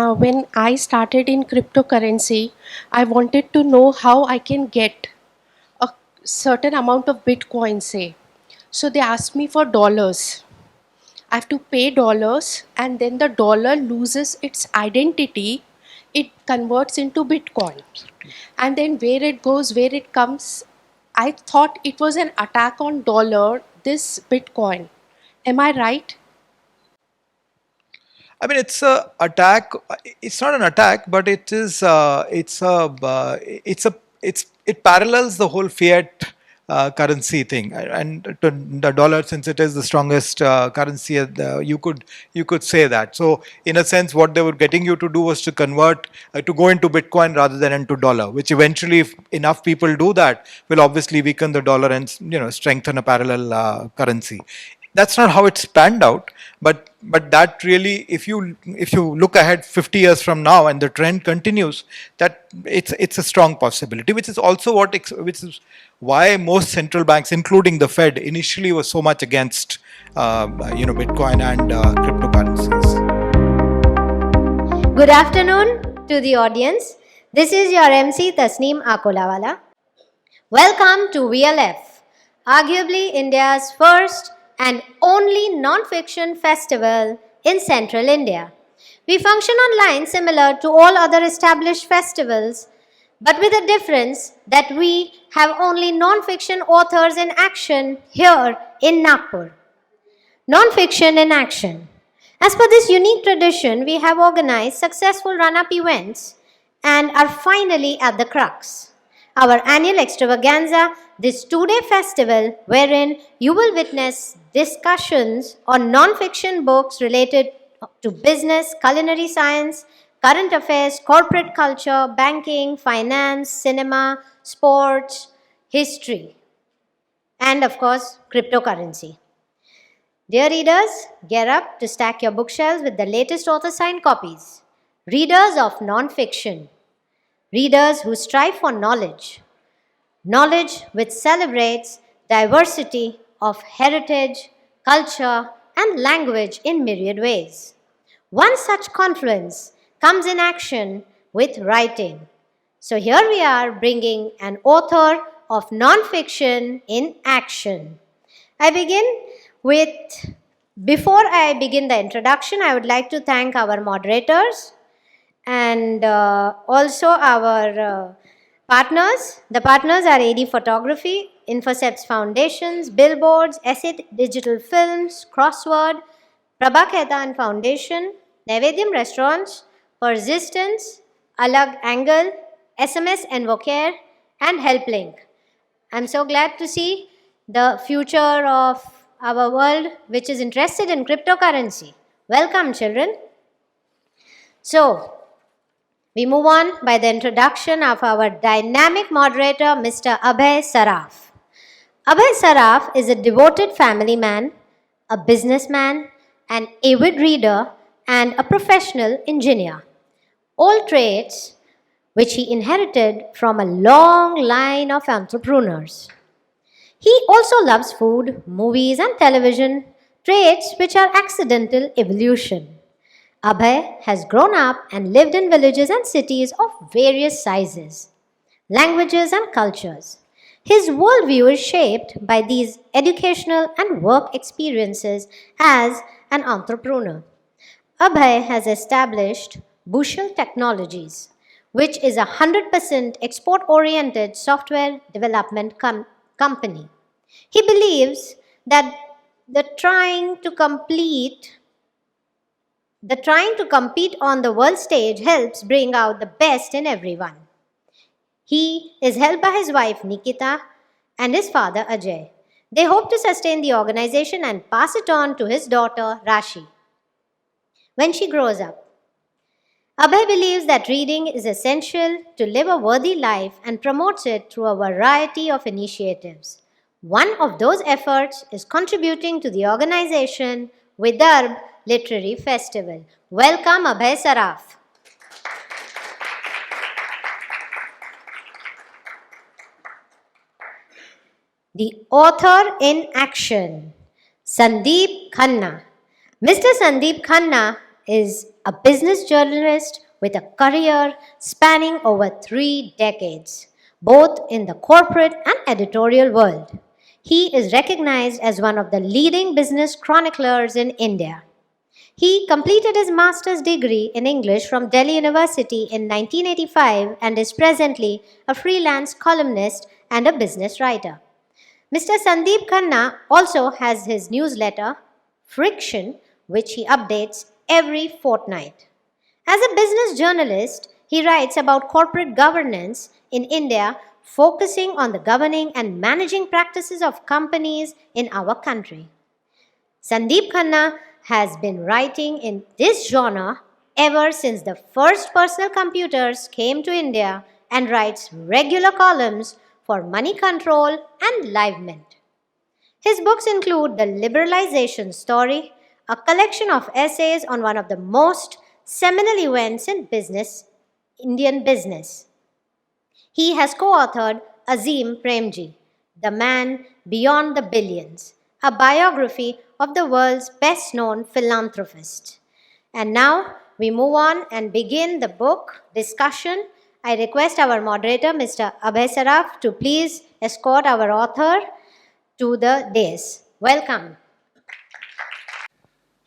when I started in cryptocurrency, I wanted to know how I can get a certain amount of Bitcoin, say. So they asked me for dollars. I have to pay dollars, and then the dollar loses its identity. It converts into Bitcoin. And then where it goes, where it comes, I thought it was an attack on dollar, this Bitcoin. Am I right? I mean, it's a attack. It's not an attack, but it is. It parallels the whole fiat currency thing, and to the dollar, since it is the strongest currency, you could say that. So, in a sense, what they were getting you to do was to convert to go into Bitcoin rather than into dollar, which eventually, if enough people do that, will obviously weaken the dollar and strengthen a parallel currency. That's not how it's panned out, but that really, if you look ahead 50 years from now and the trend continues, that it's a strong possibility, which is also which is why most central banks, including the Fed, initially was so much against Bitcoin and cryptocurrencies. Good afternoon to the audience. This is your MC Tasneem Akolawala. Welcome to VLF, arguably India's first and only non-fiction festival in central India. We function online similar to all other established festivals, but with a difference that we have only non-fiction authors in action here in Nagpur. Non-fiction in action. As per this unique tradition, we have organized successful run-up events and are finally at the crux. Our annual extravaganza, this two-day festival wherein you will witness discussions on non-fiction books related to business, culinary science, current affairs, corporate culture, banking, finance, cinema, sports, history, and of course, cryptocurrency. Dear readers, gear up to stack your bookshelves with the latest author signed copies. Readers of non-fiction, readers who strive for knowledge, knowledge which celebrates diversity of heritage, culture, and language in myriad ways. One such confluence comes in action with writing. So here we are bringing an author of non-fiction in action. Before I begin the introduction, I would like to thank our moderators and also our partners. The partners are AD Photography, Infoceps Foundations, Billboards, Asset Digital Films, Crossword, Prabha Khaitan Foundation, Naivedyam Restaurants, Persistence, Alag Angle, SMS Invocare, and HelpLink. I'm so glad to see the future of our world which is interested in cryptocurrency. Welcome, children. So, we move on by the introduction of our dynamic moderator, Mr. Abhay Saraf. Abhay Saraf is a devoted family man, a businessman, an avid reader, and a professional engineer. All traits which he inherited from a long line of entrepreneurs. He also loves food, movies, and television, traits which are accidental evolution. Abhay has grown up and lived in villages and cities of various sizes, languages, and cultures. His worldview is shaped by these educational and work experiences as an entrepreneur. Abhay has established Bushel Technologies, which is a 100% export-oriented software development company. He believes that the trying to compete on the world stage helps bring out the best in everyone. He is helped by his wife Nikita and his father Ajay. They hope to sustain the organization and pass it on to his daughter Rashi when she grows up. Abhay believes that reading is essential to live a worthy life and promotes it through a variety of initiatives. One of those efforts is contributing to the organization Vidarbh Literary Festival. Welcome, Abhay Saraf. The author in action, Sundeep Khanna. Mr. Sundeep Khanna is a business journalist with a career spanning over 3 decades, both in the corporate and editorial world. He is recognized as one of the leading business chroniclers in India. He completed his master's degree in English from Delhi University in 1985 and is presently a freelance columnist and a business writer. Mr. Sundeep Khanna also has his newsletter, Friction, which he updates every fortnight. As a business journalist, he writes about corporate governance in India, focusing on the governing and managing practices of companies in our country. Sandeep Khanna has been writing in this genre ever since the first personal computers came to India and writes regular columns for Money Control and Live Mint. His books include The Liberalization Story, a collection of essays on one of the most seminal events in business, Indian business. He has co authored Azim Premji, The Man Beyond the Billions, a biography of the world's best known philanthropist. And now we move on and begin the book discussion. I request our moderator, Mr. Abhay Saraf, to please escort our author to the dais. Welcome.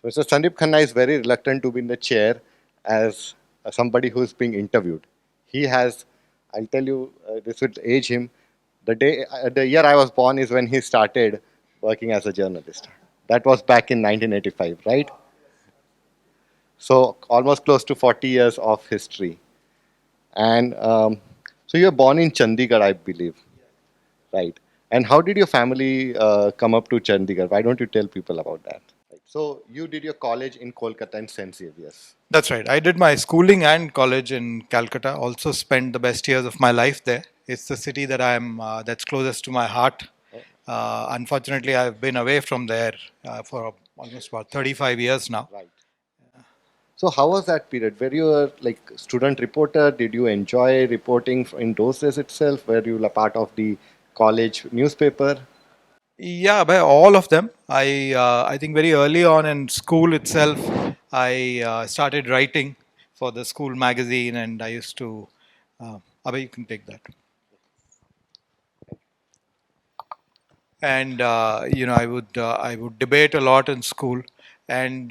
Mr. Sundeep Khanna is very reluctant to be in the chair as somebody who is being interviewed. He has, I'll tell you, this would age him. The year I was born is when he started working as a journalist. That was back in 1985, right? So almost close to 40 years of history. And so you were born in Chandigarh, I believe, right? And how did your family come up to Chandigarh? Why don't you tell people about that? Right. So you did your college in Kolkata and St. Xavier's. That's right. I did my schooling and college in Calcutta. Also spent the best years of my life there. It's the city that that's closest to my heart. Unfortunately, I've been away from there for almost about 35 years now. Right. So how was that period? Were you a student reporter? Did you enjoy reporting in those days itself? Were you a part of the college newspaper? Yeah, by all of them. I think very early on in school itself, I started writing for the school magazine, and I used to. Abhay, you can take that. And I would debate a lot in school, and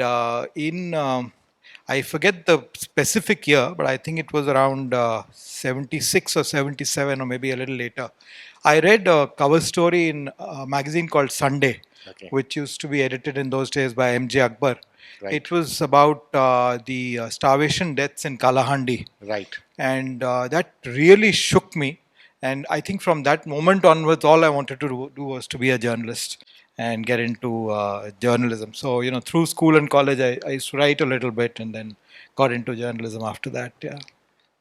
in I forget the specific year, but I think it was around 76 or 77 or maybe a little later. I read a cover story in a magazine called Sunday, Okay. which used to be edited in those days by M.J. Akbar. Right. It was about the starvation deaths in Kalahandi. Right. And that really shook me. And I think from that moment onwards, all I wanted to do was to be a journalist and get into journalism. So, through school and college, I used to write a little bit and then got into journalism after that. Yeah.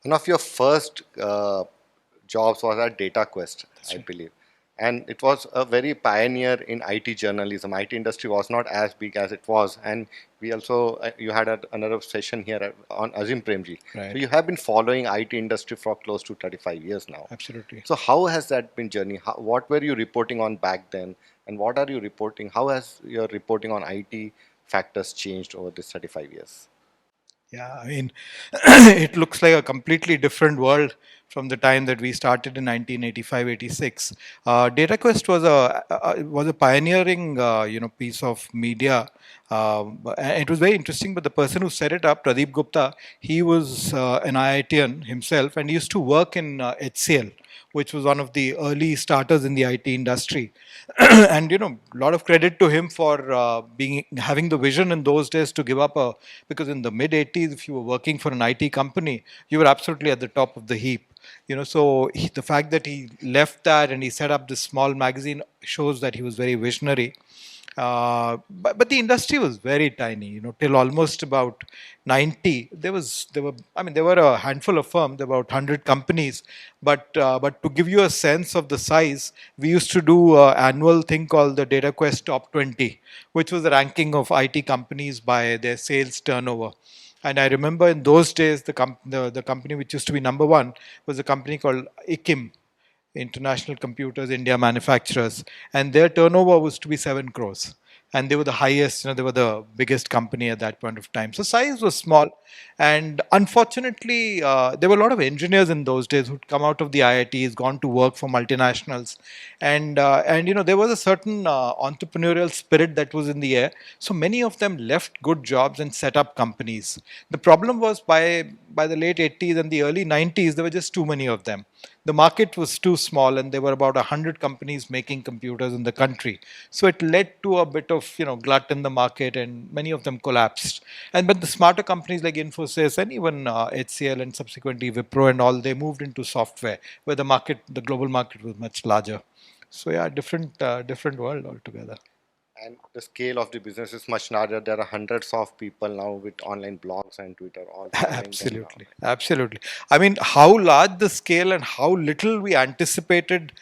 One of your first jobs was at Data Quest, I believe. And it was a very pioneer in IT journalism. IT industry was not as big as it was. And we also, you had another session here on Azim Premji. Right. So you have been following IT industry for close to 35 years now. Absolutely. So how has that been journey? What were you reporting on back then? And what are you reporting? How has your reporting on IT factors changed over this 35 years? Yeah, I mean, it looks like a completely different world from the time that we started in 1985-86. DataQuest was a pioneering piece of media. And it was very interesting. But the person who set it up, Pradeep Gupta, he was an IITian himself, and he used to work in HCL, which was one of the early starters in the IT industry. And a lot of credit to him for having the vision in those days to give up because in the mid 80s, if you were working for an IT company, you were absolutely at the top of the heap. So the fact that he left that and he set up this small magazine shows that he was very visionary. But the industry was very tiny, till almost about 90. There were a handful of firms, there were about 100 companies. But to give you a sense of the size, we used to do an annual thing called the DataQuest Top 20, which was the ranking of IT companies by their sales turnover. And I remember in those days, the company which used to be number one was a company called IKIM, International Computers India Manufacturers, and their turnover was to be 7 crores. and they were the highest, they were the biggest company at that point of time. So size was small, and unfortunately, there were a lot of engineers in those days who'd come out of the IITs, gone to work for multinationals, and there was a certain entrepreneurial spirit that was in the air. So many of them left good jobs and set up companies. The problem was by the late 80s and the early 90s, there were just too many of them. The market was too small, and there were about 100 companies making computers in the country. So it led to a bit of glut in the market, and many of them collapsed. And but the smarter companies like Infosys and even HCL and subsequently Wipro and all, they moved into software where the global market was much larger. So yeah, different world altogether. And the scale of the business is much larger. There are hundreds of people now with online blogs and Twitter all following them now. Absolutely, absolutely. I mean, how large the scale and how little we anticipated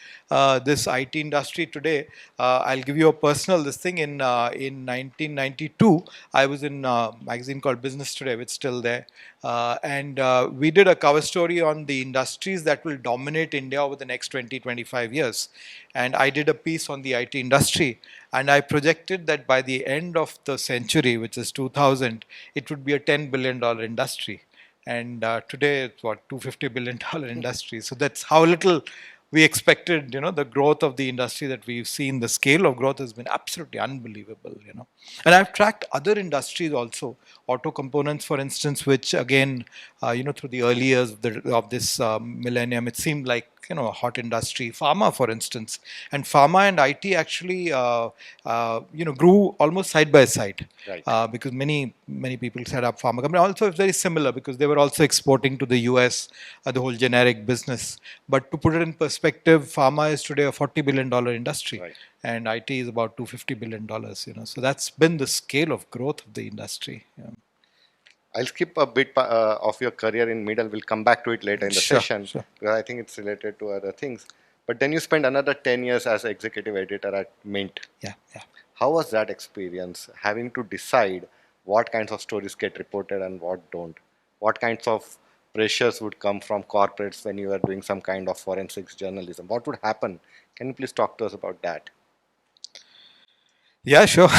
this IT industry today. I'll give you a personal this thing. In 1992, I was in a magazine called Business Today, which is still there, and we did a cover story on the industries that will dominate India over the next 20-25 years. And I did a piece on the IT industry, and I projected that by the end of the century, which is 2000, it would be a $10 billion industry. And today it's what, $250 billion industry. So that's how little we expected. The growth of the industry that we've seen, the scale of growth has been absolutely unbelievable. And I've tracked other industries also, auto components, for instance, which again, through the early years of this millennium, it seemed like a hot industry. Pharma, for instance, and pharma and IT actually grew almost side by side. Right. Because many people set up pharma company. Also, it's very similar because they were also exporting to the US, the whole generic business. But to put it in perspective, pharma is today a $40 billion industry, Right. and IT is about $250 billion. So that's been the scale of growth of the industry. Yeah. I'll skip a bit of your career in middle. We'll come back to it later in the Sure, session sure. because I think it's related to other things. But then you spent another 10 years as executive editor at Mint. Yeah, yeah. How was that experience, having to decide what kinds of stories get reported and what don't? What kinds of pressures would come from corporates when you are doing some kind of forensics journalism? What would happen? Can you please talk to us about that? Yeah, sure.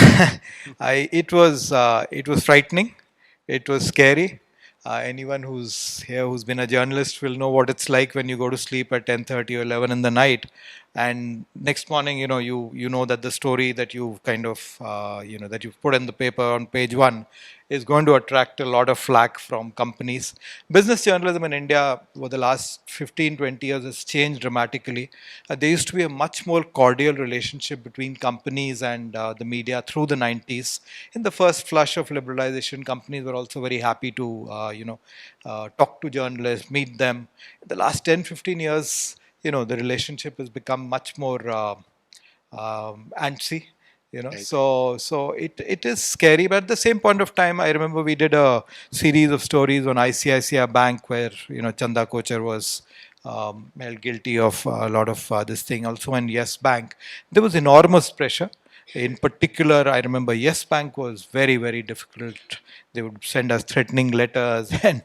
It was frightening. It was scary. Anyone who's here who's been a journalist will know what it's like when you go to sleep at 10:30 or 11 in the night, and next morning, you know that the story that you've kind of that you've put in the paper on page one is going to attract a lot of flack from companies. Business journalism in India over the last 15-20 years has changed dramatically. There used to be a much more cordial relationship between companies and the media through the 90s. In the first flush of liberalization, companies were also very happy to talk to journalists, meet them. In the last 10-15 years, the relationship has become much more antsy. Right. So it is scary, but at the same point of time, I remember we did a series of stories on ICICI Bank where Chanda Kochar was held guilty of a lot of this thing. Also in Yes Bank, there was enormous pressure. In particular, I remember Yes Bank was very, very difficult. They would send us threatening letters, and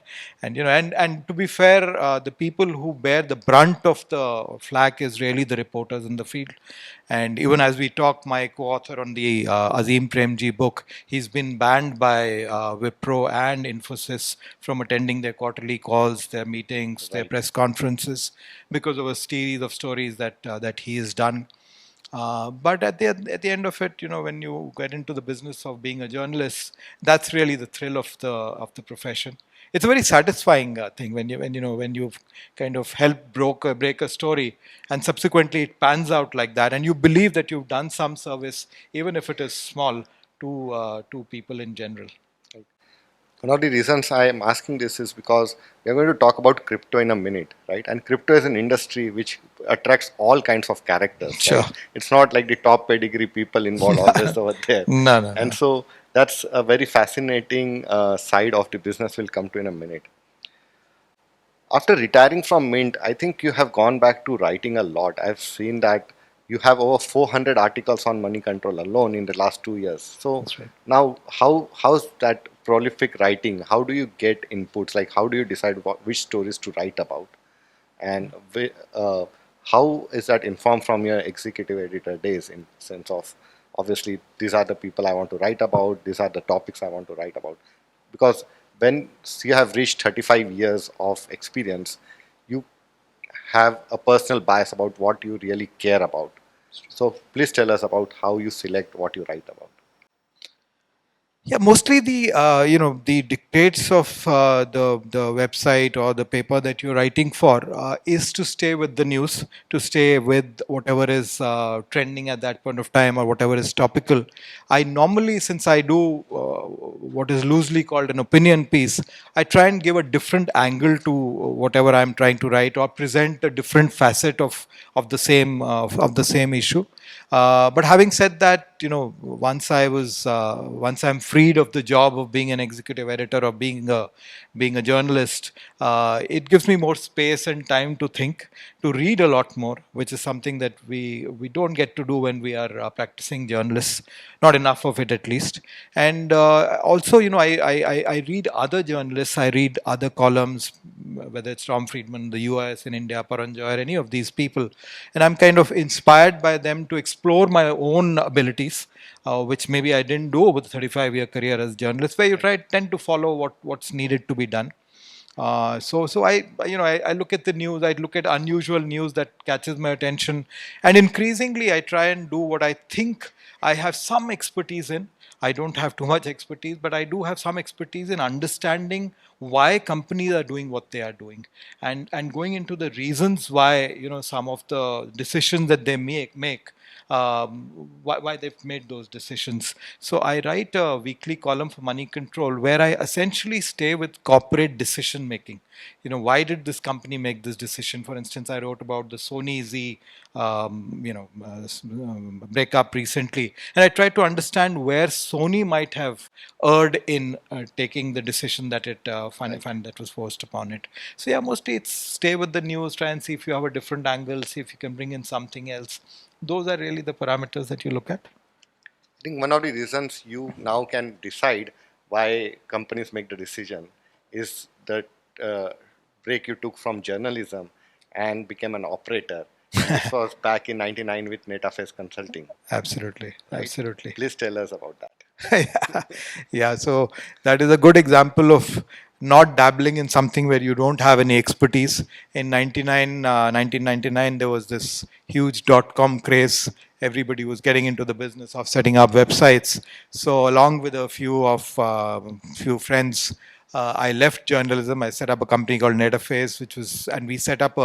to be fair, the people who bear the brunt of the flack is really the reporters in the field. And even as we talk, my co-author on the Azim Premji book, he's been banned by Wipro and Infosys from attending their quarterly calls, their meetings, their Right. press conferences, because of a series of stories that he has done. But at the end of it, when you get into the business of being a journalist, that's really the thrill of the profession. It's a very satisfying thing when you've kind of helped break a story, and subsequently it pans out like that, and you believe that you've done some service, even if it is small, to people in general. One of the reasons I am asking this is because we are going to talk about crypto in a minute, right? And crypto is an industry which attracts all kinds of characters, Sure. right? It's not like the top pedigree people involved always over there. No, no, And no. so that's a very fascinating side of the business we'll come to in a minute. After retiring from Mint, I think you have gone back to writing a lot. I've seen that you have over 400 articles on money control alone in the last 2 years. So That's right. now, how's that prolific writing? How do you get inputs? Like, how do you decide which stories to write about? And how is that informed from your executive editor days in sense of obviously these are the people I want to write about, these are the topics I want to write about. Because when you have reached 35 years of experience, you have a personal bias about what you really care about. So please tell us about how you select what you write about. Yeah, mostly the the dictates of the website or the paper that you're writing for is to stay with the news, to stay with whatever is trending at that point of time or whatever is topical. I normally, since I do what is loosely called an opinion piece, I try and give a different angle to whatever I'm trying to write or present a different facet of the same issue. But having said that, once I'm freed of the job of being an executive editor or being a journalist, it gives me more space and time to think, to read a lot more, which is something that we don't get to do when we are practicing journalists, not enough of it at least. And also, I read other journalists, I read other columns, whether it's Tom Friedman in the US, in India, Paranjoy, or any of these people, and I'm kind of inspired by them to explore my own abilities, which maybe I didn't do over the 35-year career as a journalist, where you tend to follow what's needed to be done. So I look at the news, I look at unusual news that catches my attention, and increasingly I try and do what I think I have some expertise in. I don't have too much expertise, but I do have some expertise in understanding why companies are doing what they are doing, and going into the reasons why some of the decisions that they make why they've made those decisions. So I write a weekly column for Money Control where I essentially stay with corporate decision making. Why did this company make this decision? For instance, I wrote about the Sony Z breakup recently, and I tried to understand where Sony might have erred in taking the decision that that was forced upon it. So yeah, mostly it's stay with the news, try and see if you have a different angle, see if you can bring in something else. Those are really the parameters that you look at. I think one of the reasons you now can decide why companies make the decision is that break you took from journalism and became an operator. And this was back in 99 with Metaphase Consulting. Absolutely, Right? absolutely. Please tell us about that. Yeah. Yeah, so that is a good example of not dabbling in something where you don't have any expertise. In 1999, there was this huge dot-com craze. Everybody was getting into the business of setting up websites. So along with a few friends, I left journalism. I set up a company called Netaface, and we set up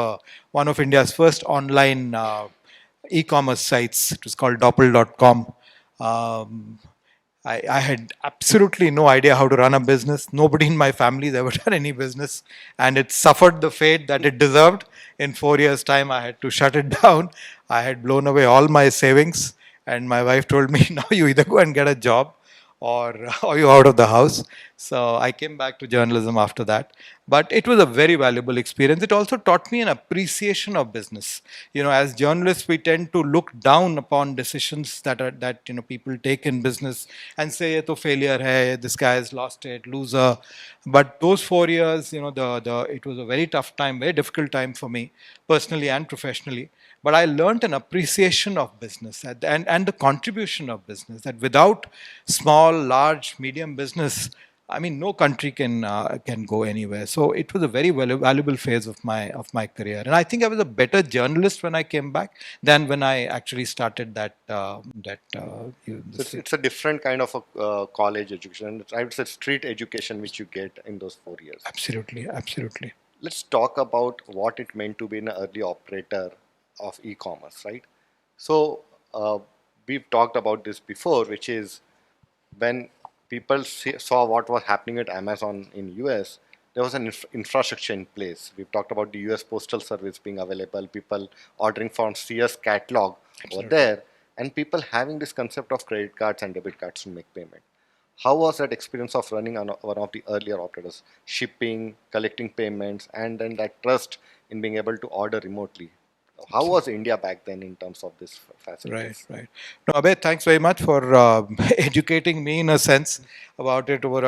one of India's first online e-commerce sites. It was called doppel.com. Um, I had absolutely no idea how to run a business. Nobody in my family has ever done any business, and it suffered the fate that it deserved. In 4 years' time, I had to shut it down. I had blown away all my savings, and my wife told me, "Now you either go and get a job, or or you out of the house." So I came back to journalism after that. But it was a very valuable experience. It also taught me an appreciation of business. As journalists, we tend to look down upon decisions that people take in business and say, "Ye to failure hai, this guy has lost it, loser." But those 4 years, the it was a very tough time, very difficult time for me, personally and professionally. But I learned an appreciation of business and the contribution of business, that without small, large, medium business, I mean, no country can go anywhere. So it was a very valuable phase of my career, and I think I was a better journalist when I came back than when I actually started that So it's a different kind of a college education. I would say street education which you get in those 4 years. Absolutely, absolutely. Let's talk about what it meant to be an early operator of e-commerce, right? So we've talked about this before, which is when people saw what was happening at Amazon in US, there was an infrastructure in place. We've talked about the US Postal Service being available, people ordering from Sears catalog over there, and people having this concept of credit cards and debit cards to make payment. How was that experience of running on one of the earlier operators, shipping, collecting payments, and then that trust in being able to order remotely? How was India back then in terms of this facilities? Right. No, Abhay, thanks very much for educating me in a sense about it. Over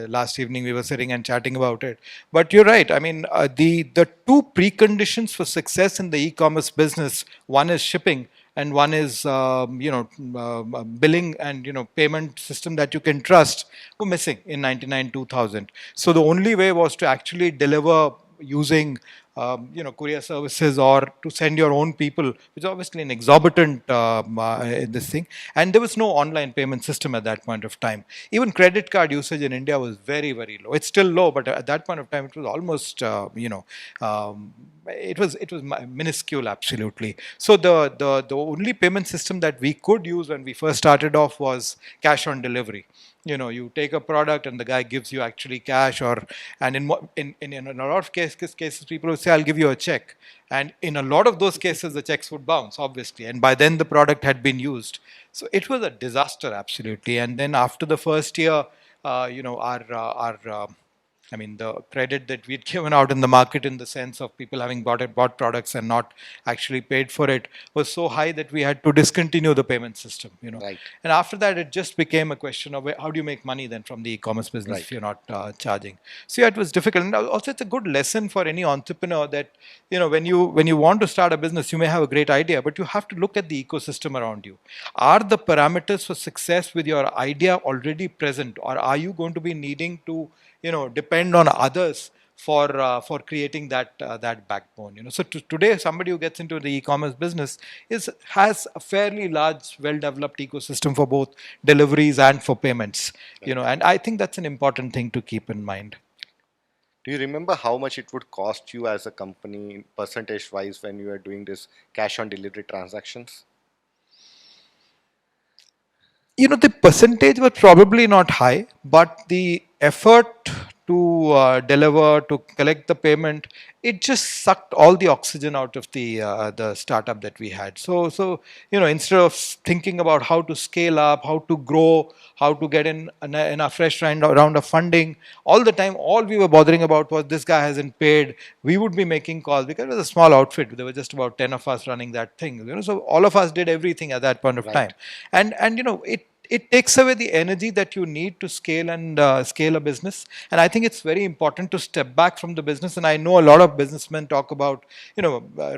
last evening, we were sitting and chatting about it. But you're right. I mean, the two preconditions for success in the e-commerce business: one is shipping, and one is billing and payment system that you can trust, were missing in 99 2000. So the only way was to actually deliver using courier services, or to send your own people, which is obviously an exorbitant in this thing. And there was no online payment system at that point of time. Even credit card usage in India was very, very low. It's still low, but at that point of time, it was almost it was minuscule, absolutely. So the only payment system that we could use when we first started off was cash on delivery. You take a product and the guy gives you actually cash, or and in a lot of cases people would say, I'll give you a check, and in a lot of those cases the checks would bounce, obviously, and by then the product had been used. So it was a disaster, absolutely. And then after the first year, our I mean, the credit that we'd given out in the market, in the sense of people having bought products and not actually paid for it, was so high that we had to discontinue the payment system. Right. And after that, it just became a question of how do you make money then from the e-commerce business Right. if you're not charging. So yeah, it was difficult. And also, it's a good lesson for any entrepreneur that when you want to start a business, you may have a great idea, but you have to look at the ecosystem around you. Are the parameters for success with your idea already present, or are you going to be needing to depend on others for creating that backbone? So today, somebody who gets into the e-commerce business has a fairly large, well-developed ecosystem for both deliveries and for payments. And I think that's an important thing to keep in mind. Do you remember how much it would cost you as a company, percentage wise, when you are doing this cash on delivery transactions? The percentage was probably not high, but the effort to deliver, to collect the payment, it just sucked all the oxygen out of the startup that we had. So instead of thinking about how to scale up, how to grow, how to get in a fresh round of funding, all the time, all we were bothering about was this guy hasn't paid. We would be making calls because it was a small outfit. There were just about 10 of us running that thing. So all of us did everything at that point of Right. time, and it takes away the energy that you need to scale and scale a business. And I think it's very important to step back from the business. And I know a lot of businessmen talk about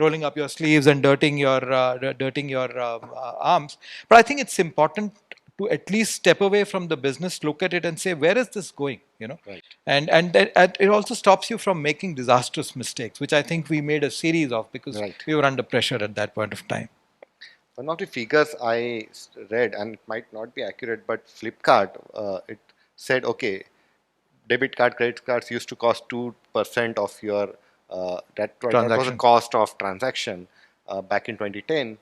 rolling up your sleeves and dirtying your arms, but I think it's important to at least step away from the business, look at it and say, where is this going? Right. And it also stops you from making disastrous mistakes, which I think we made a series of because Right. we were under pressure at that point of time. One of the figures I read, and it might not be accurate, but Flipkart, it said, okay, debit card, credit cards used to cost 2% of your, that was the Transaction. cost of transaction back in 2010.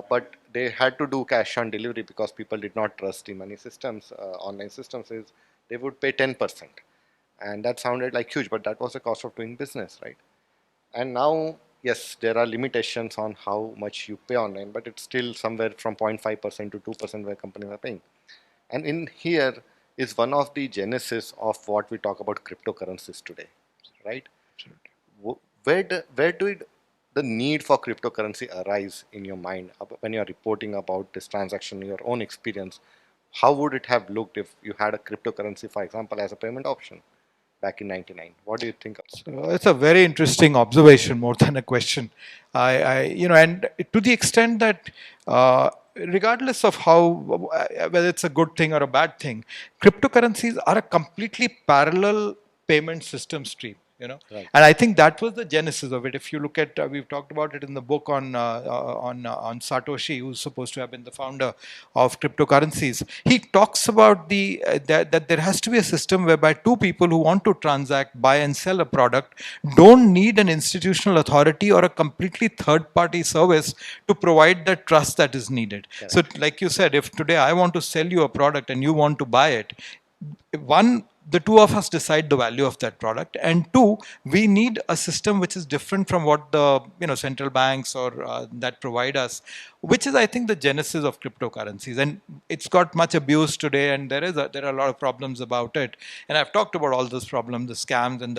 But they had to do cash on delivery because people did not trust the money systems, online systems, is they would pay 10%. And that sounded like huge, but that was the cost of doing business, right? And now, yes, there are limitations on how much you pay online, but it's still somewhere from 0.5% to 2% where companies are paying. And in here is one of the genesis of what we talk about cryptocurrencies today, right? Where do the need for cryptocurrency arise in your mind when you're reporting about this transaction, your own experience? How would it have looked if you had a cryptocurrency, for example, as a payment option back in 99? What do you think? It's a very interesting observation more than a question. And to the extent that, regardless of whether it's a good thing or a bad thing, cryptocurrencies are a completely parallel payment system stream. Right. And I think that was the genesis of it. If you look at, we've talked about it in the book on Satoshi, who's supposed to have been the founder of cryptocurrencies. He talks about that there has to be a system whereby two people who want to transact, buy and sell a product, don't need an institutional authority or a completely third-party service to provide the trust that is needed. Correct. So, like you said, if today I want to sell you a product and you want to buy it, one, the two of us decide the value of that product, and two, we need a system which is different from what the central banks or that provide us, which is, I think, the genesis of cryptocurrencies. And it's got much abuse today, and there are a lot of problems about it. And I've talked about all those problems, the scams and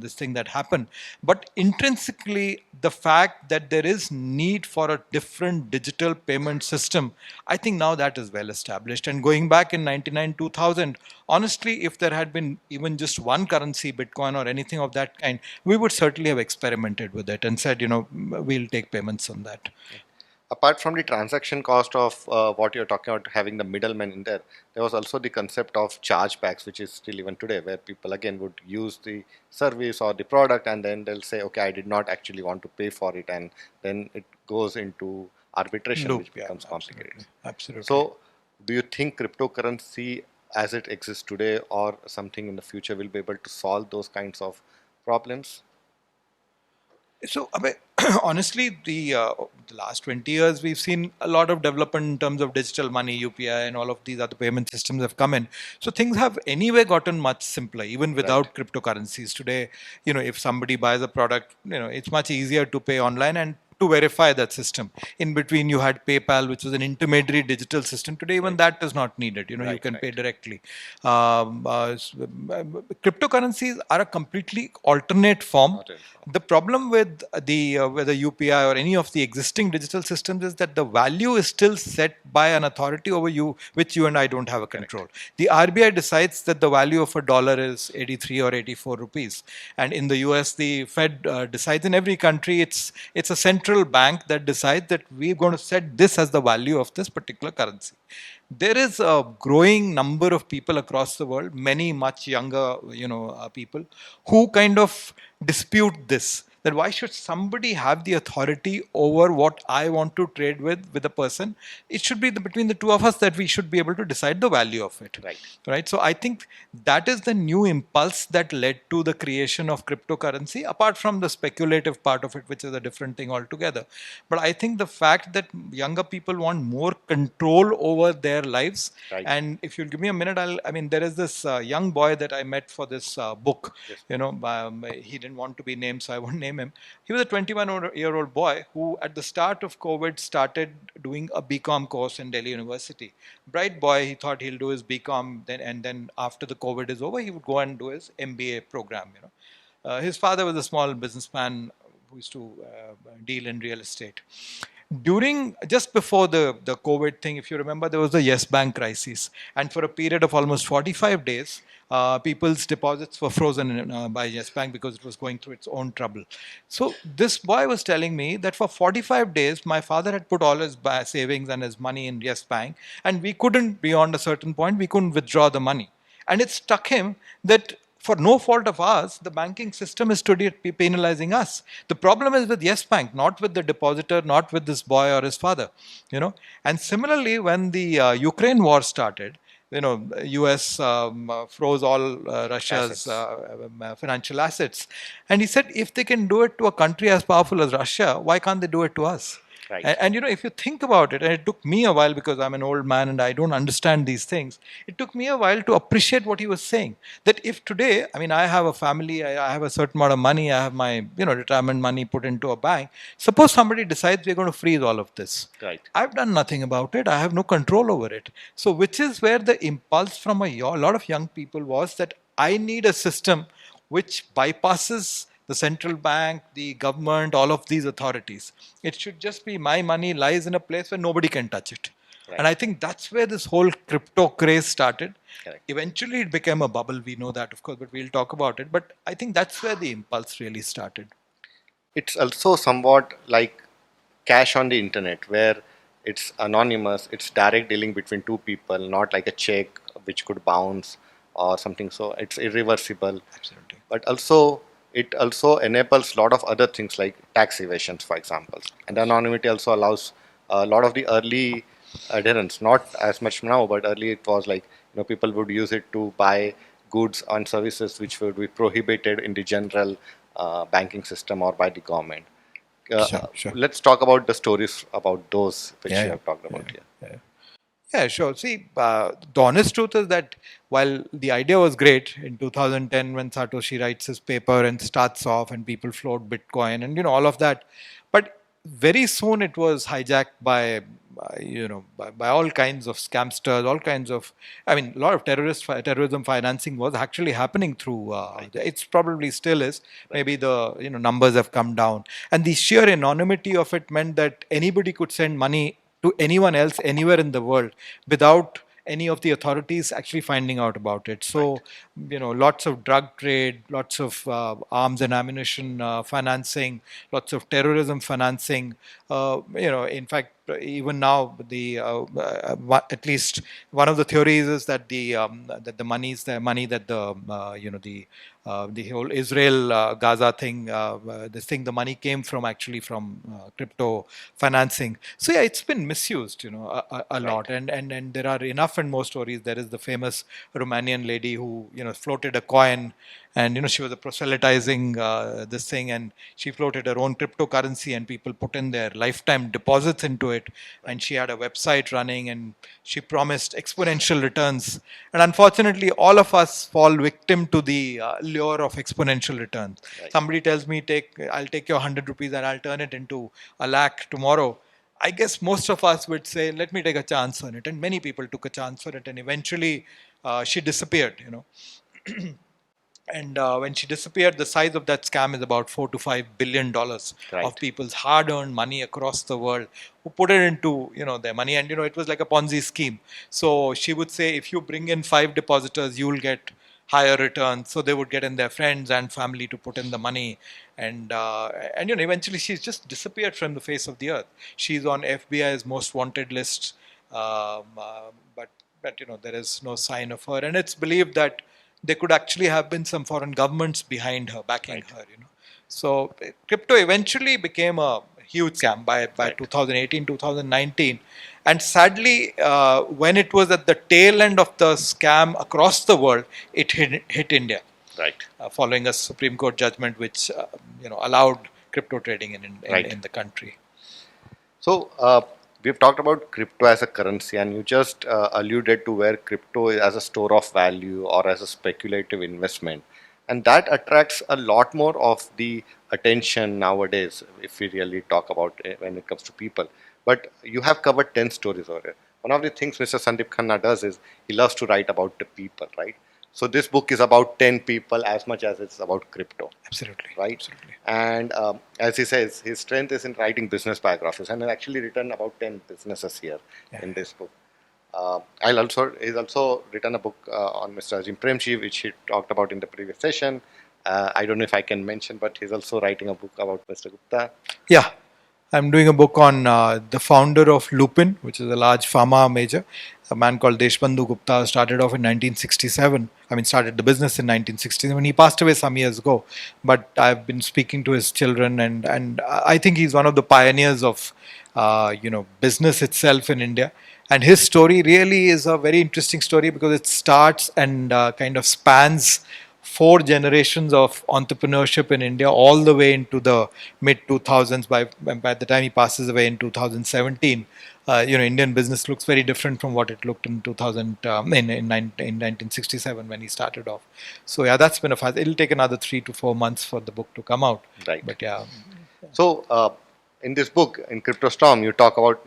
this thing that happened. But intrinsically, the fact that there is need for a different digital payment system, I think now that is well established. And going back in 99 2000, honestly, if there had been even just one currency, Bitcoin or anything of that kind, we would certainly have experimented with it and said, we'll take payments on that. apart from the transaction cost of what you're talking about, having the middleman in there, there was also the concept of chargebacks, which is still even today, where people again would use the service or the product and then they'll say, okay, I did not actually want to pay for it, and then it goes into arbitration, Loop, which yeah, becomes complicated. absolutely. So, do you think cryptocurrency as it exists today or something in the future will be able to solve those kinds of problems? So, I mean, honestly, the last 20 years, we've seen a lot of development in terms of digital money, UPI, and all of these other payment systems have come in. So things have anyway gotten much simpler, even Right. without cryptocurrencies. Today, if somebody buys a product, it's much easier to pay online and to verify that system. In between, you had PayPal, which was an intermediary digital system. Today, even Right. that is not needed. You Right. can pay Right. directly. Cryptocurrencies are a completely alternate form. Not in. The problem with the whether UPI or any of the existing digital systems is that the value is still set by an authority over you, which you and I don't have a control. The RBI decides that the value of a dollar is 83 or 84 rupees, and in the US, the Fed decides. In every country, it's a central bank that decides that we're going to set this as the value of this particular currency. There is a growing number of people across the world, many much younger, people, who kind of dispute this. That why should somebody have the authority over what I want to trade with a person? It should be between the two of us that we should be able to decide the value of it. Right. Right. So I think that is the new impulse that led to the creation of cryptocurrency, apart from the speculative part of it, which is a different thing altogether. But I think the fact that younger people want more control over their lives. Right. And if you'll give me a minute, there is this young boy that I met for this book. Yes. He didn't want to be named, so I won't name him. He was a 21-year-old boy who, at the start of COVID, started doing a BCom course in Delhi University. Bright boy, he thought he'll do his BCom, then after the COVID is over, he would go and do his MBA program. His father was a small businessman who used to deal in real estate. Just before the COVID thing, if you remember, there was the Yes Bank crisis. And for a period of almost 45 days, people's deposits were frozen by Yes Bank because it was going through its own trouble. So this boy was telling me that for 45 days, my father had put all his savings and his money in Yes Bank, and we couldn't, beyond a certain point, we couldn't withdraw the money. And it struck him that for no fault of ours, the banking system is today penalizing us. The problem is with Yes Bank, not with the depositor, not with this boy or his father. And similarly, when the Ukraine war started, US froze all Russia's financial assets. And he said, if they can do it to a country as powerful as Russia, why can't they do it to us? Right. And if you think about it, and it took me a while because I'm an old man and I don't understand these things, it took me a while to appreciate what he was saying. That if today, I have a family, I have a certain amount of money, I have my retirement money put into a bank. Suppose somebody decides we're going to freeze all of this. Right. I've done nothing about it. I have no control over it. So, which is where the impulse from a lot of young people was that I need a system which bypasses the central bank, the government, all of these authorities. It should just be my money lies in a place where nobody can touch it. Right. And I think that's where this whole crypto craze started. Correct. Eventually, it became a bubble. We know that, of course, but we'll talk about it. But I think that's where the impulse really started. It's also somewhat like cash on the internet, where it's anonymous, it's direct dealing between two people, not like a check which could bounce or something. So it's irreversible. Absolutely. But also, it also enables a lot of other things like tax evasions, for example. And anonymity also allows a lot of the early adherents, not as much now, but early it was like, people would use it to buy goods and services which would be prohibited in the general banking system or by the government. Sure. Let's talk about the stories about those which Yeah, you yeah. have talked about here. Yeah, sure. See, the honest truth is that while the idea was great in 2010 when Satoshi writes his paper and starts off and people float Bitcoin and all of that, but very soon it was hijacked by all kinds of scamsters, all kinds of, a lot of terrorism financing was actually happening through. It's probably still is. Maybe the numbers have come down, and the sheer anonymity of it meant that anybody could send money to anyone else anywhere in the world without any of the authorities actually finding out about it. So, lots of drug trade, lots of arms and ammunition financing, lots of terrorism financing. In fact, even now, at least one of the theories is that the money is the money that the whole Israel Gaza thing, this thing, the money came from actually from crypto financing. So yeah, it's been misused, a lot, and there are enough and more stories. There is the famous Romanian lady who floated a coin, and she was proselytizing this thing, and she floated her own cryptocurrency, and people put in their lifetime deposits into it, and she had a website running, and she promised exponential returns. And unfortunately, all of us fall victim to the lure of exponential returns. Somebody tells me, I'll take your 100 rupees and I'll turn it into a lakh tomorrow. I guess most of us would say, let me take a chance on it. And many people took a chance on it, and eventually she disappeared. And when she disappeared, the size of that scam is about $4 to $5 billion of people's hard-earned money across the world, who put it into their money, and it was like a Ponzi scheme. So she would say, if you bring in 5 depositors, you will get higher returns. So they would get in their friends and family to put in the money, and eventually she's just disappeared from the face of the earth. She's on FBI's most wanted list, but there is no sign of her, and it's believed that there could actually have been some foreign governments behind her, backing her. So crypto eventually became a huge scam by 2018, 2019. And sadly, when it was at the tail end of the scam across the world, it hit India. Following a Supreme Court judgment which allowed crypto trading in the country. So we've talked about crypto as a currency, and you just alluded to where crypto is as a store of value or as a speculative investment, and that attracts a lot more of the attention nowadays if we really talk about it when it comes to people. But you have covered 10 stories over here. One of the things Mr. Sundeep Khanna does is he loves to write about the people, right? So this book is about 10 people as much as it's about crypto. Absolutely. Right? Absolutely. And as he says, his strength is in writing business biographies, and he's actually written about 10 businesses here in this book. He's also written a book on Mr. Ajim Premji, which he talked about in the previous session. I don't know if I can mention, but he's also writing a book about Mr. Gupta. Yeah. I'm doing a book on the founder of Lupin, which is a large pharma major, a man called Deshbandhu Gupta, started off in 1967. Started the business in 1967. He passed away some years ago, but I've been speaking to his children, and I think he's one of the pioneers of, business itself in India. And his story really is a very interesting story because it starts and kind of spans 4 generations of entrepreneurship in India all the way into the mid 2000s. By the time he passes away in 2017, Indian business looks very different from what it looked in 2000 in 1967 when he started off. So yeah, that's been a fast. It'll take another 3 to 4 months for the book to come out. Right. But yeah. So in this book, in Crypto Storm, you talk about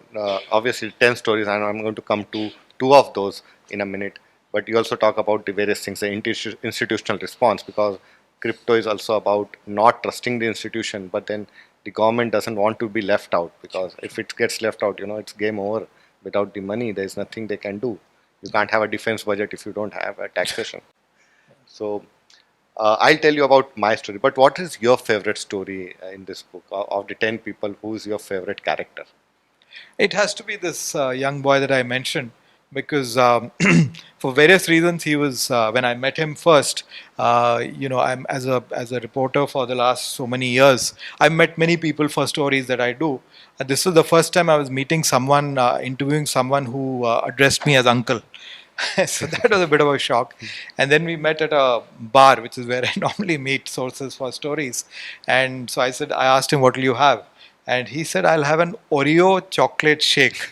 obviously 10 stories, and I'm going to come to 2 of those in a minute. But you also talk about the various things, the institutional response, because crypto is also about not trusting the institution, but then the government doesn't want to be left out, because if it gets left out, it's game over. Without the money, there's nothing they can do. You can't have a defense budget if you don't have a taxation. So I'll tell you about my story. But what is your favorite story in this book? Of the 10 people, who's your favorite character? It has to be this young boy that I mentioned, because for various reasons he was when I met him first, I'm as a reporter for the last so many years, I've met many people for stories that I do, and this was the first time I was meeting someone, interviewing someone who addressed me as uncle. So that was a bit of a shock. And then we met at a bar, which is where I normally meet sources for stories. And so I asked him, what will you have? And he said, I'll have an Oreo chocolate shake.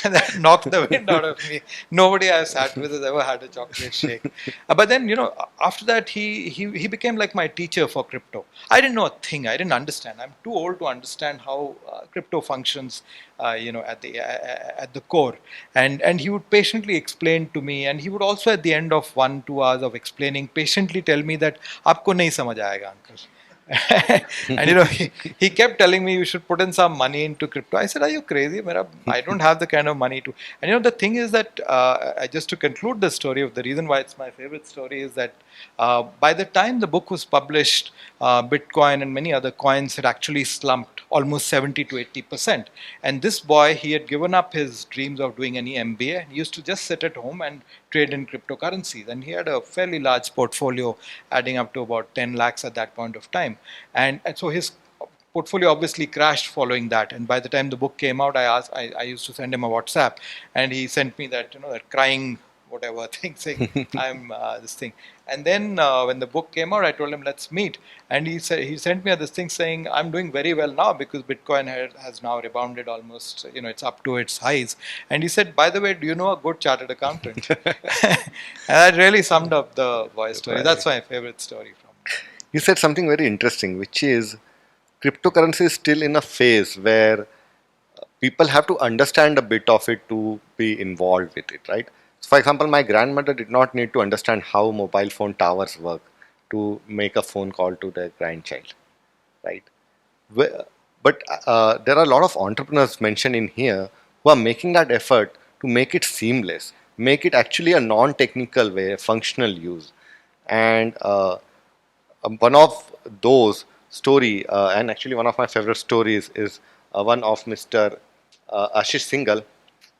And that knocked the wind out of me. Nobody I sat with has ever had a chocolate shake. But then, after that, he became like my teacher for crypto. I didn't know a thing. I didn't understand. I'm too old to understand how crypto functions, at the core. And he would patiently explain to me. And he would also, at the end of 1-2 hours of explaining, patiently tell me that, "Aapko nahi samajh aayega, uncle." And he kept telling me you should put in some money into crypto. I said, are you crazy? I don't have the kind of money to. And the thing is that just to conclude the story of the reason why it's my favorite story is that by the time the book was published, Bitcoin and many other coins had actually slumped almost 70 to 80%. And this boy, he had given up his dreams of doing any MBA. He used to just sit at home and trade in cryptocurrencies. And he had a fairly large portfolio adding up to about 10 lakhs at that point of time. And so his portfolio obviously crashed following that. And by the time the book came out, I used to send him a WhatsApp, and he sent me that, that crying whatever thing saying I'm this thing. And then when the book came out, I told him let's meet, and he sent me this thing saying I'm doing very well now because Bitcoin has now rebounded almost, it's up to its highs. And he said, by the way, do you know a good chartered accountant? And that really summed up the boy story. Right. That's my favorite story from. You said something very interesting, which is cryptocurrency is still in a phase where people have to understand a bit of it to be involved with it, right? So for example, my grandmother did not need to understand how mobile phone towers work to make a phone call to their grandchild, right? But there are a lot of entrepreneurs mentioned in here who are making that effort to make it seamless, make it actually a non-technical way, a functional use. And one of those story, and actually one of my favorite stories is one of Mr. Ashish Singhal.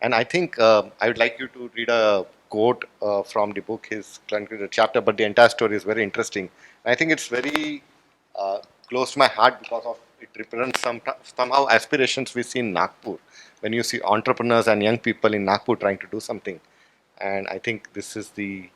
And I think I would like you to read a quote from the book, his concluded chapter, but the entire story is very interesting. I think it's very close to my heart because of it represents somehow aspirations we see in Nagpur when you see entrepreneurs and young people in Nagpur trying to do something. And I think this is the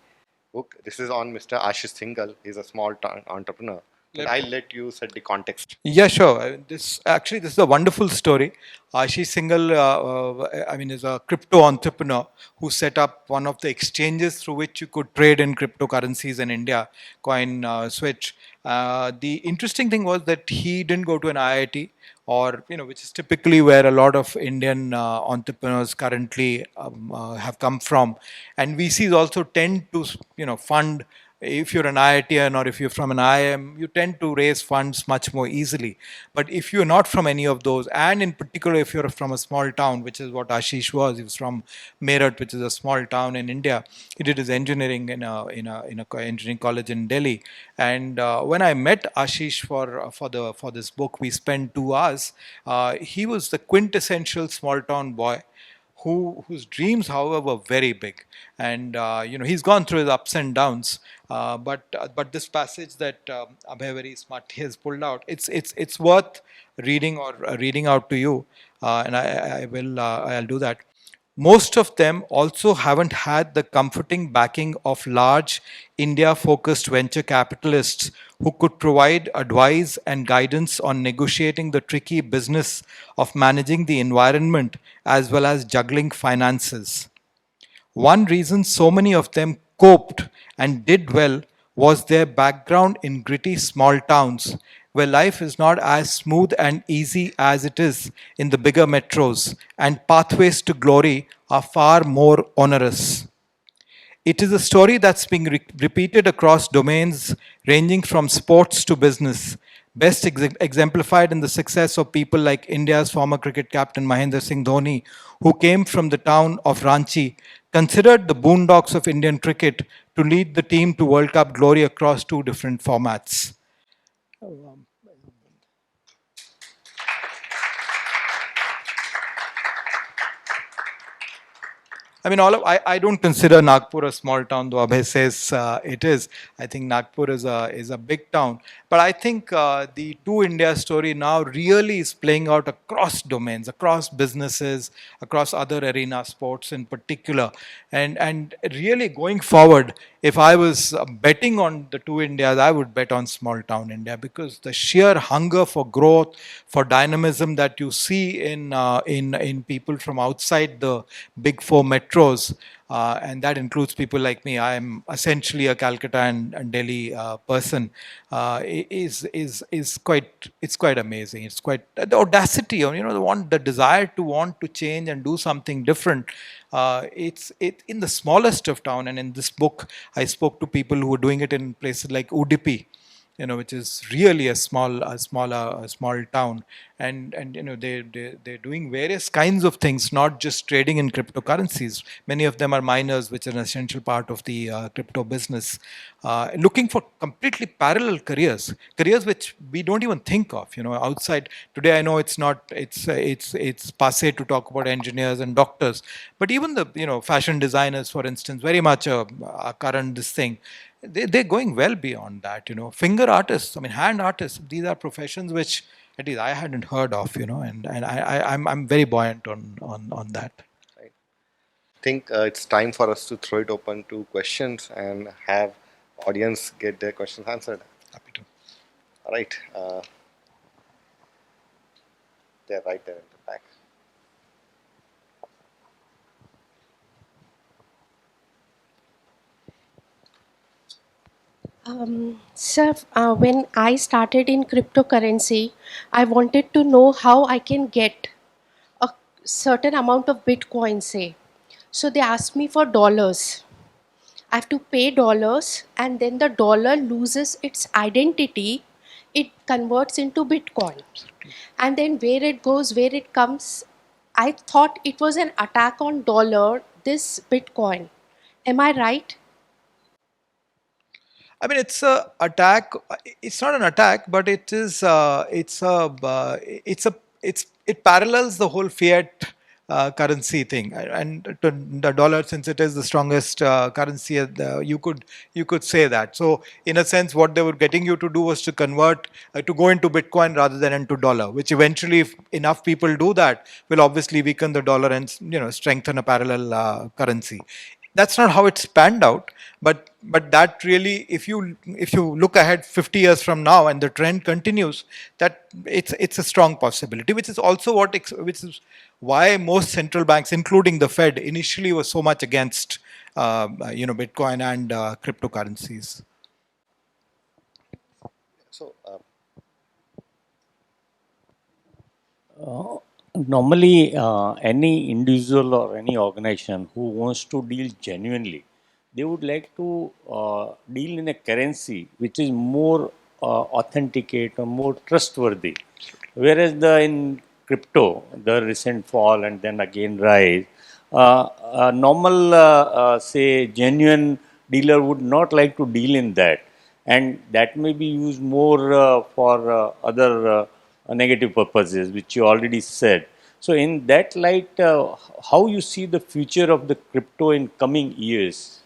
book. This is on Mr. Ashish Singhal. He's a small town entrepreneur. But I'll let you set the context. Yeah, sure. This is a wonderful story. Ashish Singhal, is a crypto entrepreneur who set up one of the exchanges through which you could trade in cryptocurrencies in India, Coin Switch. The interesting thing was that he didn't go to an IIT, or which is typically where a lot of Indian entrepreneurs currently have come from, and VCs also tend to fund. If you're an IITian or if you're from an IIM, you tend to raise funds much more easily. But if you're not from any of those, and in particular if you're from a small town, which is what Ashish was, he was from Meerut, which is a small town in India. He did his engineering in a engineering college in Delhi. And when I met Ashish for this book, we spent 2 hours. He was the quintessential small town boy whose dreams, however, were very big. And he's gone through his ups and downs. But this passage that Abhay very smart has pulled out, it's worth reading or reading out to you, and I'll do that. Most of them also haven't had the comforting backing of large India focused venture capitalists who could provide advice and guidance on negotiating the tricky business of managing the environment as well as juggling finances. One reason so many of them coped and did well was their background in gritty small towns, where life is not as smooth and easy as it is in the bigger metros, and pathways to glory are far more onerous. It is a story that's being repeated across domains ranging from sports to business, best exemplified in the success of people like India's former cricket captain Mahendra Singh Dhoni, who came from the town of Ranchi, considered the boondocks of Indian cricket, to lead the team to World Cup glory across 2 different formats. I don't consider Nagpur a small town, though Abhay says it is. I think Nagpur is a big town. But I think the Two India story now really is playing out across domains, across businesses, across other arena sports in particular. And really going forward, if I was betting on the Two Indias, I would bet on small town India, because the sheer hunger for growth, for dynamism that you see in people from outside the big four metros, and that includes people like me. I am essentially a Calcutta and Delhi person. Is quite amazing. It's quite the audacity, the desire to want to change and do something different. It's in the smallest of town, and in this book, I spoke to people who were doing it in places like Udupi. which is really a small town, and they're doing various kinds of things, not just trading in cryptocurrencies. Many of them are miners, which are an essential part of the crypto business, looking for completely parallel careers which we don't even think of, outside. Today I know it's passe to talk about engineers and doctors, but even the fashion designers, for instance, very much a current this thing. They're going well beyond that. Finger artists, I mean, hand artists, these are professions which at least I hadn't heard of, and I'm very buoyant on that. Right. I think it's time for us to throw it open to questions and have audience get their questions answered. Happy to. All right. They're right there in the back. Sir, when I started in cryptocurrency, I wanted to know how I can get a certain amount of Bitcoin, say. So they asked me for dollars. I have to pay dollars, and then the dollar loses its identity. It converts into Bitcoin. And then where it goes, where it comes, I thought it was an attack on dollar, this Bitcoin. Am I right? I mean, it's a attack. It's not an attack, but it is. It parallels the whole fiat currency thing, and to the dollar, since it is the strongest currency, you could say that. So, in a sense, what they were getting you to do was to convert to go into Bitcoin rather than into dollar, which eventually, if enough people do that, will obviously weaken the dollar and strengthen a parallel currency. That's not how it's panned out, but that really, if you look ahead 50 years from now and the trend continues, that it's a strong possibility, which is also which is why most central banks, including the Fed, initially was so much against Bitcoin and cryptocurrencies. So, Normally, any individual or any organization who wants to deal genuinely, they would like to deal in a currency which is more authenticate or more trustworthy. Whereas in crypto, the recent fall and then again rise, a normal, say, genuine dealer would not like to deal in that, and that may be used more for other negative purposes, which you already said. So, in that light, how you see the future of the crypto in coming years?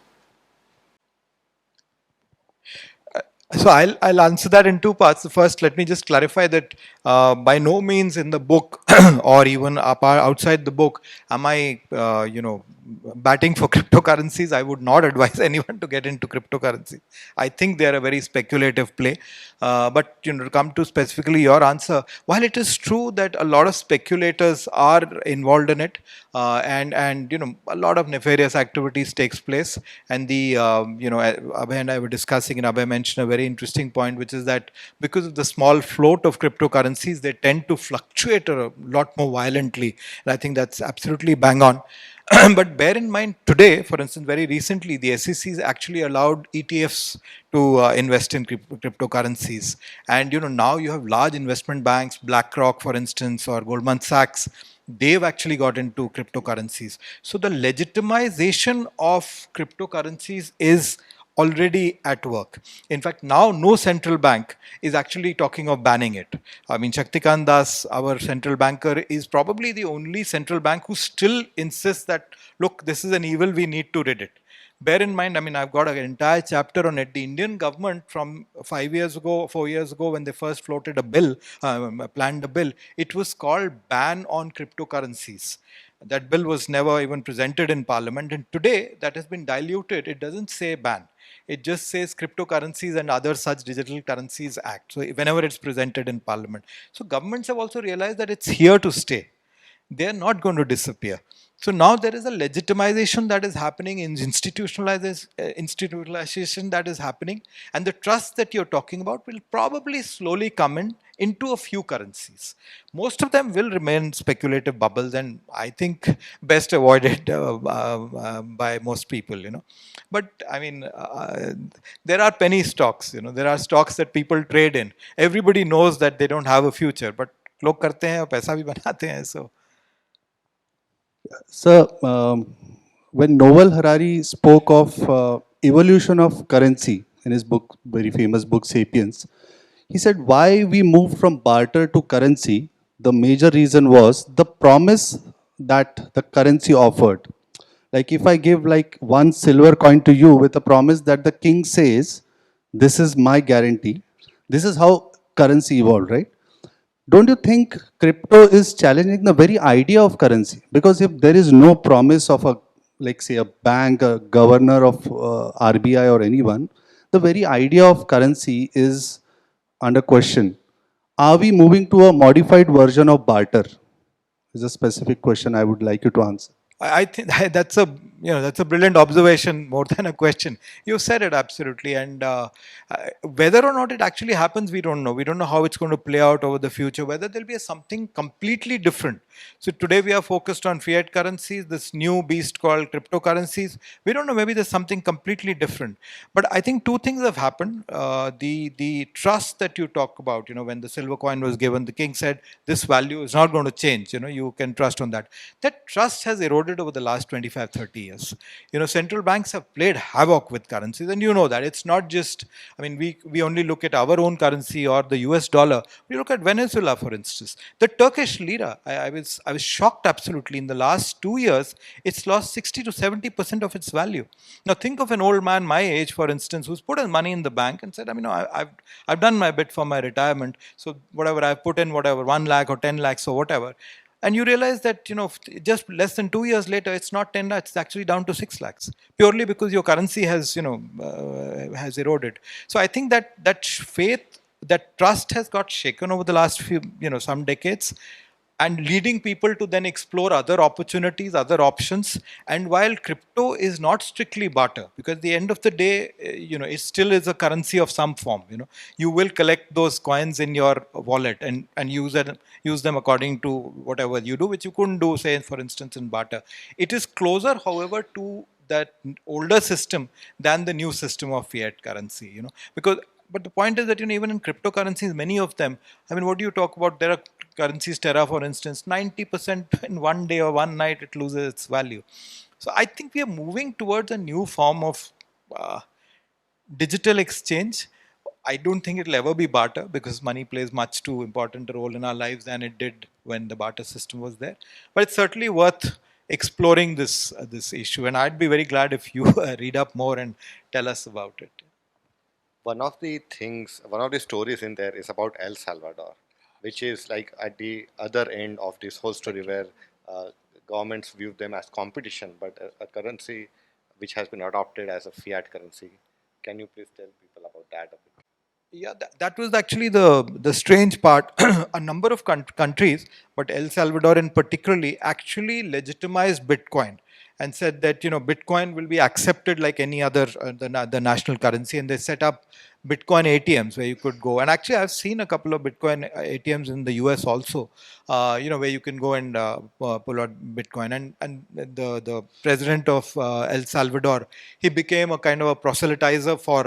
So I'll answer that in two parts. First, let me just clarify that by no means in the book or even outside the book am I batting for cryptocurrencies. I would not advise anyone to get into cryptocurrency. I think they are a very speculative play. But to come to specifically your answer, while it is true that a lot of speculators are involved in it, and a lot of nefarious activities takes place, and the Abhay and I were discussing, and Abhay mentioned a very interesting point, which is that because of the small float of cryptocurrencies, they tend to fluctuate a lot more violently, and I think that's absolutely bang on. But bear in mind, today, for instance, very recently, the SEC has actually allowed ETFs to invest in cryptocurrencies. And now you have large investment banks, BlackRock, for instance, or Goldman Sachs. They've actually got into cryptocurrencies. So the legitimization of cryptocurrencies is already at work. In fact, now no central bank is actually talking of banning it. I mean, Shaktikant Das, our central banker, is probably the only central bank who still insists that, look, this is an evil, we need to rid it. Bear in mind, I mean, I've got an entire chapter on it. The Indian government from 5 years ago, 4 years ago, when they first floated a bill, planned a bill, it was called Ban on Cryptocurrencies. That bill was never even presented in parliament, and today that has been diluted. It doesn't say ban, it just says Cryptocurrencies and other such digital currencies act. So whenever it's presented in parliament, so governments have also realized that it's here to stay. they're not going to disappear. So now there is a legitimization that is happening in institutionalization that is happening, and the trust that you're talking about will probably slowly come in into a few currencies. Most of them will remain speculative bubbles, and I think best avoided by most people. But I mean, there are penny stocks. There are stocks that people trade in. Everybody knows that they don't have a future, but लोग करते हैं और पैसा भी बनाते हैं. So Sir, when Noel Harari spoke of evolution of currency in his book, very famous book *Sapiens*, he said why we moved from barter to currency. The major reason was the promise that the currency offered. Like if I give like one silver coin to you with a promise that the king says, "This is my guarantee." This is how currency evolved, right? Don't you think crypto is challenging the very idea of currency? Because if there is no promise of a, like say a bank, a governor of RBI or anyone, the very idea of currency is under question. Are we moving to a modified version of barter? Is a specific question I would like you to answer. I think that's a brilliant observation more than a question. You said it absolutely, and whether or not it actually happens, we don't know. We don't know how it's going to play out over the future. Whether there'll be something completely different. So today we are focused on fiat currencies, this new beast called cryptocurrencies. We don't know. Maybe there's something completely different. But I think two things have happened. The trust that you talk about. When the silver coin was given, the king said this value is not going to change. You can trust on that. That trust has eroded over the last 25, 30 years. Central banks have played havoc with currencies, and you know that. It's not just, I mean, we only look at our own currency or the US dollar. We look at Venezuela, for instance. The Turkish lira, I was shocked absolutely. In the last 2 years, it's lost 60 to 70% of its value. Now, think of an old man my age, for instance, who's put his money in the bank and said, I've done my bit for my retirement. So whatever I've put in, whatever, 1 lakh or 10 lakhs or whatever, and you realize that just less than 2 years later it's not 10 lakhs, it's actually down to 6 lakhs, purely because your currency has eroded. So I think that faith, that trust has got shaken over the last few some decades, and leading people to then explore other opportunities, other options. And while crypto is not strictly barter, because at the end of the day, it still is a currency of some form. You will collect those coins in your wallet and use them according to whatever you do, which you couldn't do, say, for instance, in barter. It is closer, however, to that older system than the new system of fiat currency. Because but the point is that even in cryptocurrencies, many of them, I mean, what do you talk about? There are currencies, Terra, for instance, 90% in one day or one night it loses its value. So I think we are moving towards a new form of digital exchange. I don't think it'll ever be barter, because money plays much too important a role in our lives than it did when the barter system was there. But it's certainly worth exploring this issue, and I'd be very glad if you read up more and tell us about it. One of the things, one of the stories in there is about El Salvador, which is like at the other end of this whole story, where governments view them as competition, but a currency which has been adopted as a fiat currency. Can you please tell people about that a bit? Yeah, that was actually the strange part. A number of countries, but El Salvador in particularly, actually legitimized Bitcoin and said that Bitcoin will be accepted like any other the national currency, and they set up Bitcoin ATMs where you could go. And actually, I've seen a couple of Bitcoin ATMs in the US also, where you can go and pull out Bitcoin. And the president of El Salvador, he became a kind of a proselytizer for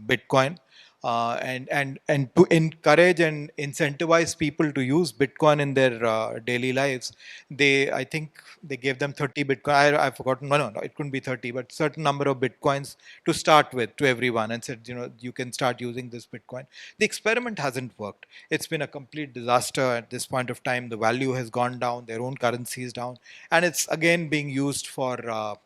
Bitcoin, and to encourage and incentivize people to use Bitcoin in their daily lives. I think they gave them 30 Bitcoin. I've forgotten. No, it couldn't be 30, but certain number of Bitcoins to start with to everyone, and said, you can start using this Bitcoin. The experiment hasn't worked. It's been a complete disaster at this point of time. The value has gone down. Their own currency is down, and it's again being used for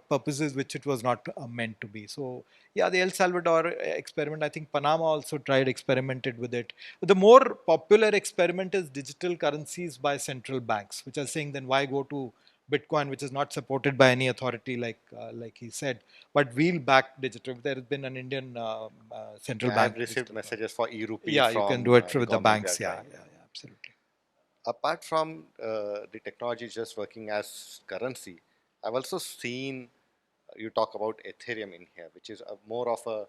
purposes which it was not meant to be. So yeah, the El Salvador experiment, I think Panama also experimented with it. But the more popular experiment is digital currencies by central banks, which are saying, then why go to Bitcoin, which is not supported by any authority, like he said, but we'll back digital. There has been an Indian central Yeah, bank. I've received messages for e-rupee Yeah, from you can do it with the government banks. website. Yeah, absolutely. apart from the technology just working as currency, I've also seen you talk about Ethereum in here, which is a more of a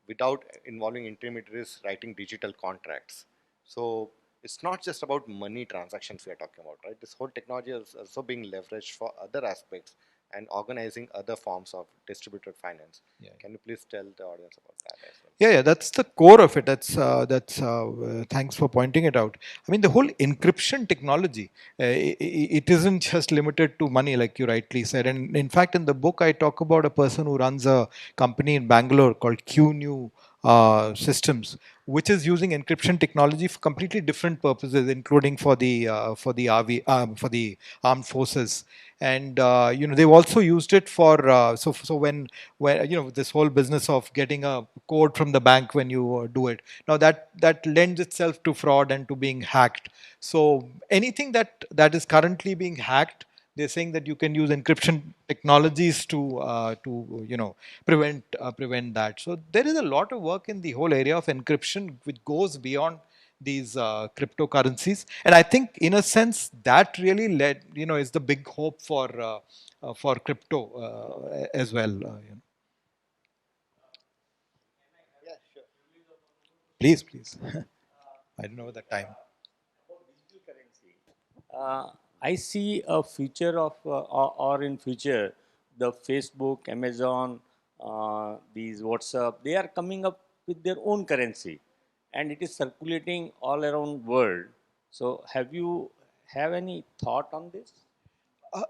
without involving intermediaries writing digital contracts. So it's not just about money transactions we are talking about, right? This whole technology is also being leveraged for other aspects and organizing other forms of distributed finance. Yeah. Can you please tell the audience about that as well? Yeah, yeah, that's the core of it. Thanks for pointing it out. I mean, the whole encryption technology, it isn't just limited to money, like you rightly said. And in fact, in the book, I talk about a person who runs a company in Bangalore called QNew Systems, which is using encryption technology for completely different purposes, including for the RV for the armed forces. And they've also used it for so when this whole business of getting a code from the bank when you do it, now that lends itself to fraud and to being hacked. So anything that is currently being hacked, they're saying that you can use encryption technologies to prevent that. So there is a lot of work in the whole area of encryption which goes beyond these cryptocurrencies, and I think in a sense that really led is the big hope for crypto as well. Please. I don't know the time. Uh, I see a future of, or in future, the Facebook, Amazon, these WhatsApp, they are coming up with their own currency, and it is circulating all around world. So, have any thought on this?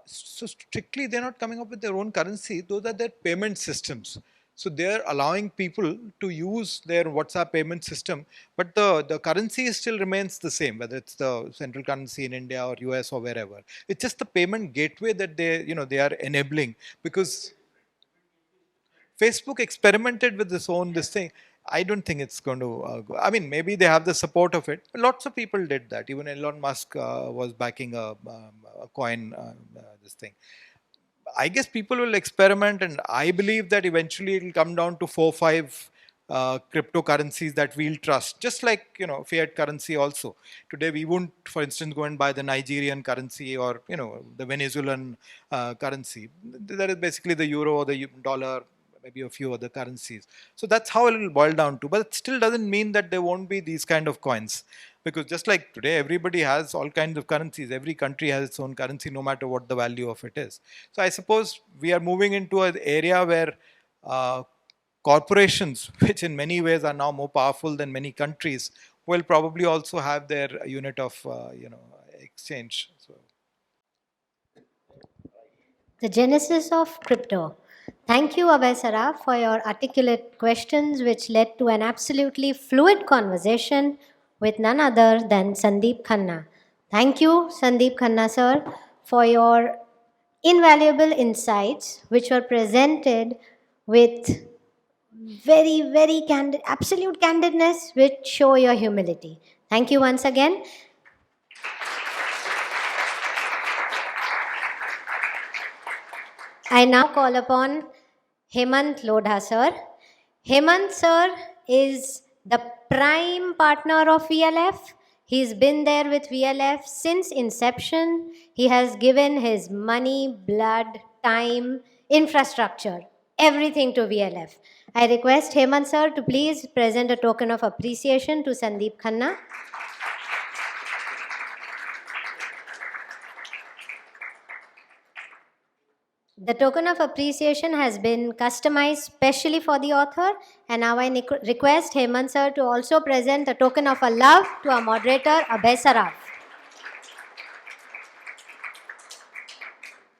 So strictly, they're not coming up with their own currency. Those are their payment systems. So they're allowing people to use their WhatsApp payment system, but the currency still remains the same, whether it's the central currency in India or US or wherever. It's just the payment gateway that they are enabling, because Facebook experimented with this own this thing. I don't think it's going to go. I mean, maybe they have the support of it. But lots of people did that. Even Elon Musk was backing a coin, this thing. I guess people will experiment, and I believe that eventually it will come down to 4, 5 cryptocurrencies that we'll trust. Just like fiat currency. Also, today we won't, for instance, go and buy the Nigerian currency or the Venezuelan currency. That is basically the euro or the dollar, maybe a few other currencies. So that's how it will boil down to. But it still doesn't mean that there won't be these kind of coins. Because just like today, everybody has all kinds of currencies. Every country has its own currency, no matter what the value of it is. So I suppose we are moving into an area where corporations, which in many ways are now more powerful than many countries, will probably also have their unit of exchange. So. The genesis of crypto. Thank you, Abhay Saraf, for your articulate questions, which led to an absolutely fluid conversation with none other than Sundeep Khanna. Thank you, Sundeep Khanna, sir, for your invaluable insights, which were presented with very, very candid, absolute candidness, which show your humility. Thank you once again. I now call upon Hemant Lodha sir. Hemant sir is the prime partner of VLF. He's been there with VLF since inception. He has given his money, blood, time, infrastructure, everything to VLF. I request Hemant sir to please present a token of appreciation to Sundeep Khanna. The token of appreciation has been customized specially for the author, and now I request Hemant sir to also present a token of a love to our moderator, Abhay Saraf.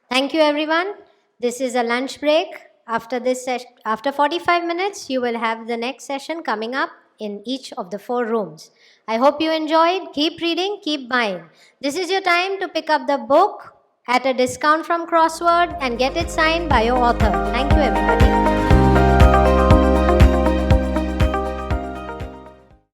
Thank you, everyone. This is a lunch break. After this after 45 minutes, you will have the next session coming up in each of the 4 rooms. I hope you enjoyed. Keep reading, keep buying. This is your time to pick up the book at a discount from Crossword and get it signed by your author. Thank you, everyone.